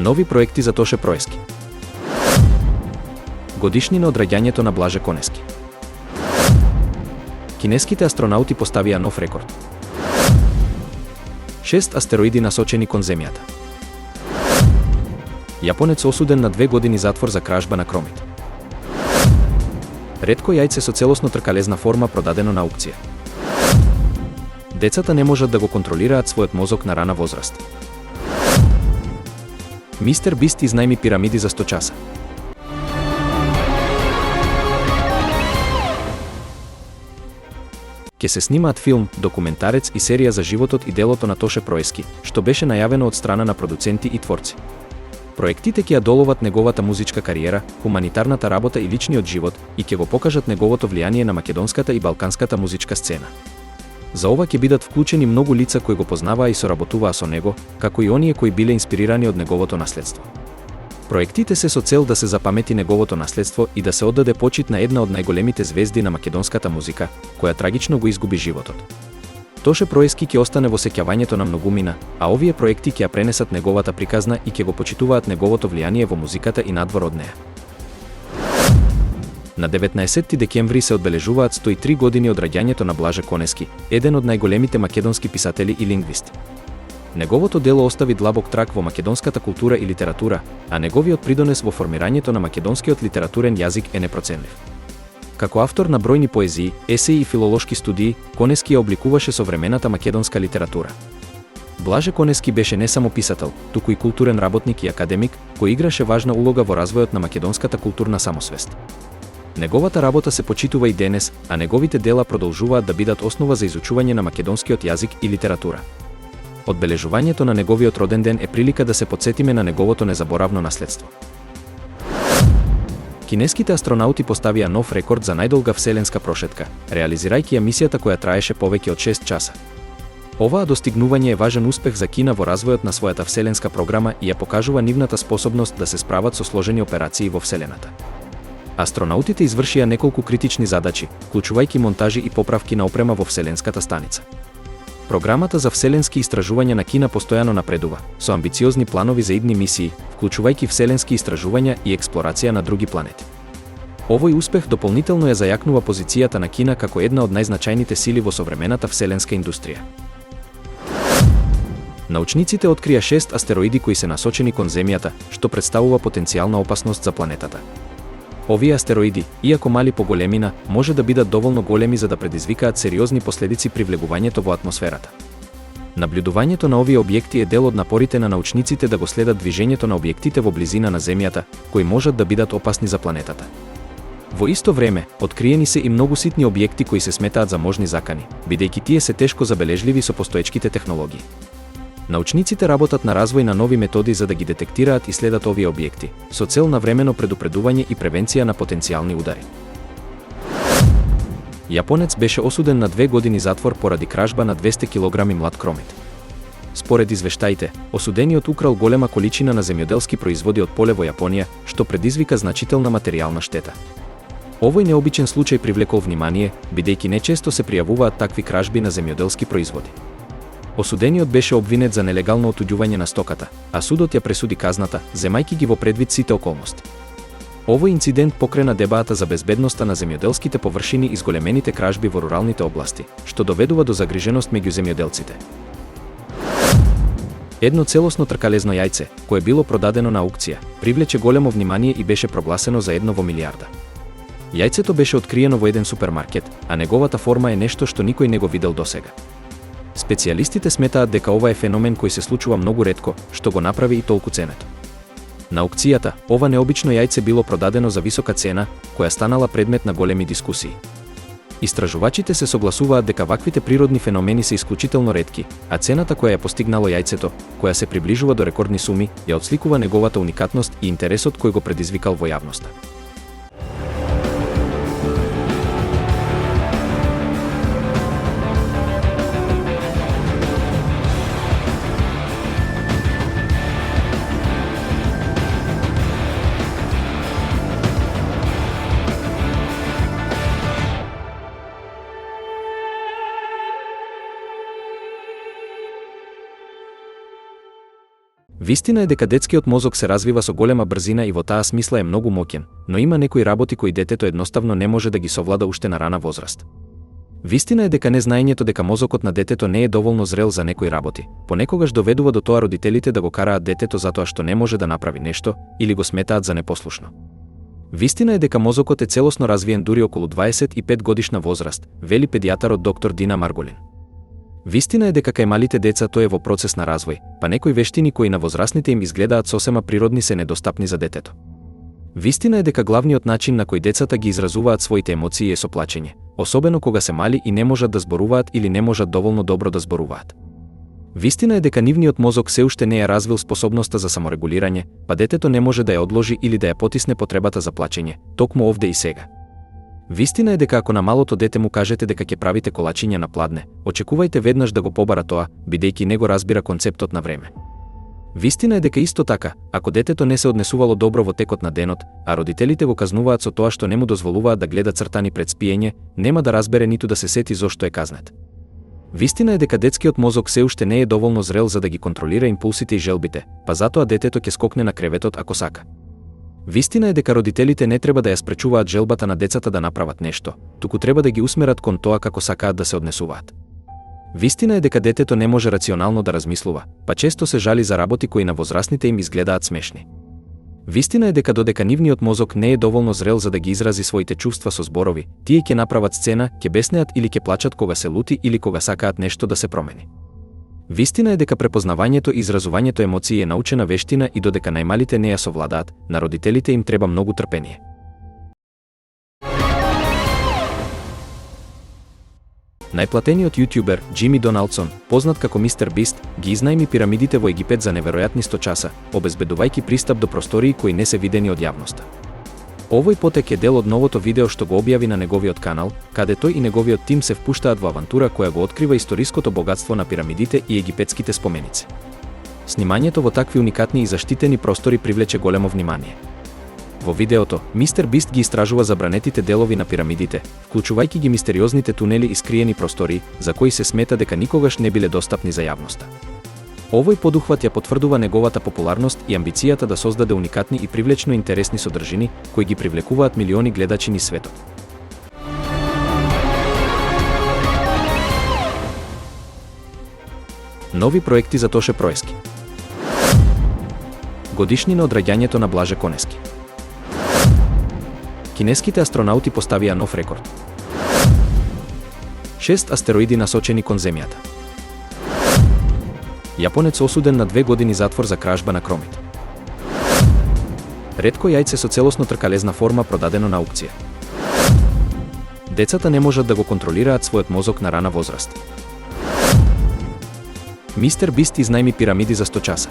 Нови проекти за Тоше Проески. Годишнина од раѓањето на Блаже Конески. Кинеските астронаути поставија нов рекорд. 6 астероиди насочени кон Земјата. Јапонец осуден на 2 години затвор за кражба на кромит. Ретко јајце со целосно тркалезна форма продадено на аукција. Децата не можат да го контролираат својот мозок на рана возраст. Мистер Бист изнајми пирамиди за 100 часа. Ке се снимаат филм, документарец и серија за животот и делото на Тоше Проески, што беше најавено од страна на продуценти и творци. Проектите ќе ја доловат неговата музичка кариера, хуманитарната работа и личниот живот и ќе го покажат неговото влијание на македонската и балканската музичка сцена. За ова ќе бидат вклучени многу лица кои го познаваа и соработуваа со него, како и оние кои биле инспирирани од неговото наследство. Проектите се со цел да се запамети неговото наследство и да се оддаде почит на една од најголемите звезди на македонската музика, која трагично го изгуби животот. Тоше Проески ќе остане во сеќавањето на многумина, а овие проекти ќе ја пренесат неговата приказна и ќе го почитуваат неговото влијание во музиката и надвор од неа. На 19 декември се одбележуваат 103 години од раѓањето на Блаже Конески, еден од најголемите македонски писатели и лингвисти. Неговото дело остави длабок траг во македонската култура и литература, а неговиот придонес во формирањето на македонскиот литературен јазик е непроценлив. Како автор на бројни поезии, есеи и филолошки студии, Конески ја обликуваше современата македонска литература. Блаже Конески беше не само писател, туку и културен работник и академик, кој играше важна улога во развојот на македонската културна самосвест. Неговата работа се почитува и денес, а неговите дела продолжуваат да бидат основа за изучување на македонскиот јазик и литература. Одбележувањето на неговиот роден ден е прилика да се потсетиме на неговото незаборавно наследство. Кинеските астронаути поставија нов рекорд за најдолга вселенска прошетка, реализирајќи ја мисијата која траеше повеќе од 6 часа. Оваа достигнување е важен успех за Кина во развојот на својата вселенска програма и ја покажува нивната способност да се справат со сложени операции во Вселената. Астронаутите извршија неколку критични задачи, вклучувајќи монтажи и поправки на опрема во Вселенската станица. Програмата за вселенски истражувања на Кина постојано напредува, со амбициозни планови за идни мисии, вклучувајќи вселенски истражувања и експлорација на други планети. Овој успех дополнително ја зајакнува позицијата на Кина како една од најзначајните сили во современата вселенска индустрија. Научниците открија 6 астероиди кои се насочени кон Земјата, што представува потенцијална опасност за планетата. Овие астероиди, иако мали по големина, може да бидат доволно големи за да предизвикаат сериозни последици при влегувањето во атмосферата. Наблюдувањето на овие објекти е дел од напорите на научниците да го следат движењето на објектите во близина на Земјата, кои можат да бидат опасни за планетата. Во исто време, откриени се и многу ситни објекти кои се сметаат за можни закани, бидејќи тие се тешко забележливи со постоечките технологии. Научниците работат на развој на нови методи за да ги детектираат и следат овие објекти, со цел на времено предупредување и превенција на потенцијални удари. Јапонец беше осуден на 2 години затвор поради кражба на 200 килограми млад кромит. Според извештаите, осудениот украл голема количина на земјоделски производи од поле во Јапонија, што предизвика значителна материјална штета. Овој необичен случај привлекол внимание, бидејќи нечесто се пријавуваат такви кражби на земјоделски производи. Осудениот беше обвинет за нелегално отуѓување на стоката, а судот ја пресуди казната, земајќи ги во предвид сите околности. Овој инцидент покрена дебата за безбедноста на земјоделските површини и зголемените кражби во руралните области, што доведува до загриженост меѓу земјоделците. Едно целосно тркалезно јајце, кое било продадено на аукција, привлече големо внимание и беше прогласено за 1 во милијарда. Јајцето беше откриено во еден супермаркет, а неговата форма е нешто што никој не го видел досега. Специјалистите сметаат дека ова е феномен кој се случува многу ретко, што го направи и толку ценето. На аукцијата, ова необично јајце било продадено за висока цена, која станала предмет на големи дискусии. Истражувачите се согласуваат дека ваквите природни феномени се исклучително ретки, а цената која ја постигнало јајцето, која се приближува до рекордни суми, ја отсликува неговата уникатност и интересот кој го предизвикал во јавноста. Вистина е дека детскиот мозок се развива со голема брзина и во таа смисла е многу моќен, но има некои работи кои детето едноставно не може да ги совлада уште на рана возраст. Вистина е дека незнаењето дека мозокот на детето не е доволно зрел за некои работи, понекогаш доведува до тоа родителите да го караат детето затоа што не може да направи нешто или го сметаат за непослушно. Вистина е дека мозокот е целосно развиен дури околу 25 годишна возраст, вели педијатарот доктор Дина Марголин. Вистина е дека кај малите деца тоа е во процес на развој, па некои вештини кои на возрастните им изгледаат сосема природни се недостапни за детето. Вистина е дека главниот начин на кој децата ги изразуваат своите емоции е со плачење, особено кога се мали и не можат да зборуваат или не можат доволно добро да зборуваат. Вистина е дека нивниот мозок се уште не е развил способноста за саморегулирање, па детето не може да ја одложи или да ја потисне потребата за плачење, токму овде и сега. Вистина е дека ако на малото дете му кажете дека ќе правите колачиња на пладне, очекувајте веднаш да го побара тоа, бидејќи не го разбира концептот на време. Вистина е дека исто така, ако детето не се однесувало добро во текот на денот, а родителите го казнуваат со тоа што не му дозволуваат да гледа цртани пред спиење, нема да разбере ниту да се сети зошто е казнет. Вистина е дека детскиот мозок се уште не е доволно зрел за да ги контролира импулсите и желбите, па затоа детето ќе скокне на креветот ако сака. Вистина е дека родителите не треба да ја спречуваат желбата на децата да направат нешто, туку треба да ги усмерат кон тоа како сакаат да се однесуваат. Вистина е дека детето не може рационално да размислува, па често се жали за работи кои на возрастните им изгледаат смешни. Вистина е дека додека нивниот мозок не е доволно зрел за да ги изрази своите чувства со зборови, тие ќе направат сцена, ќе беснеат или ќе плачат кога се лути или кога сакаат нешто да се промени. Вистина е дека препознавањето и изразувањето емоции е научена вештина и додека најмалите не ја совладаат, на родителите им треба многу трпение. Најплатениот јутјубер Џими Доналдсон, познат како Мистер Бист, ги изнајми пирамидите во Египет за неверојатни 100 часа, обезбедувајќи пристап до простории кои не се видени од јавноста. Овој потек е дел од новото видео што го објави на неговиот канал, каде тој и неговиот тим се впуштаат во авантура која го открива историското богатство на пирамидите и египетските споменици. Снимањето во такви уникатни и заштитени простори привлече големо внимание. Во видеото, Мистер Бист ги истражува забранетите делови на пирамидите, вклучувајќи ги мистериозните тунели и скриени простори, за кои се смета дека никогаш не биле достапни за јавноста. Овој подухват ја потврдува неговата популарност и амбицијата да создаде уникатни и привлечно интересни содржини, кои ги привлекуваат милиони гледачи низ светот. Нови проекти за Тоше Проески. Годишнина од раѓањето на Блаже Конески. Кинеските астронаути поставија нов рекорд. 6 астероиди насочени кон Земјата. Јапонец осуден на 2 години затвор за кражба на кромит. Ретко јајце со целосно тркалезна форма продадено на аукција. Децата не можат да го контролираат својот мозок на рана возраст. Мистер Бист изнајми пирамиди за 100 часа.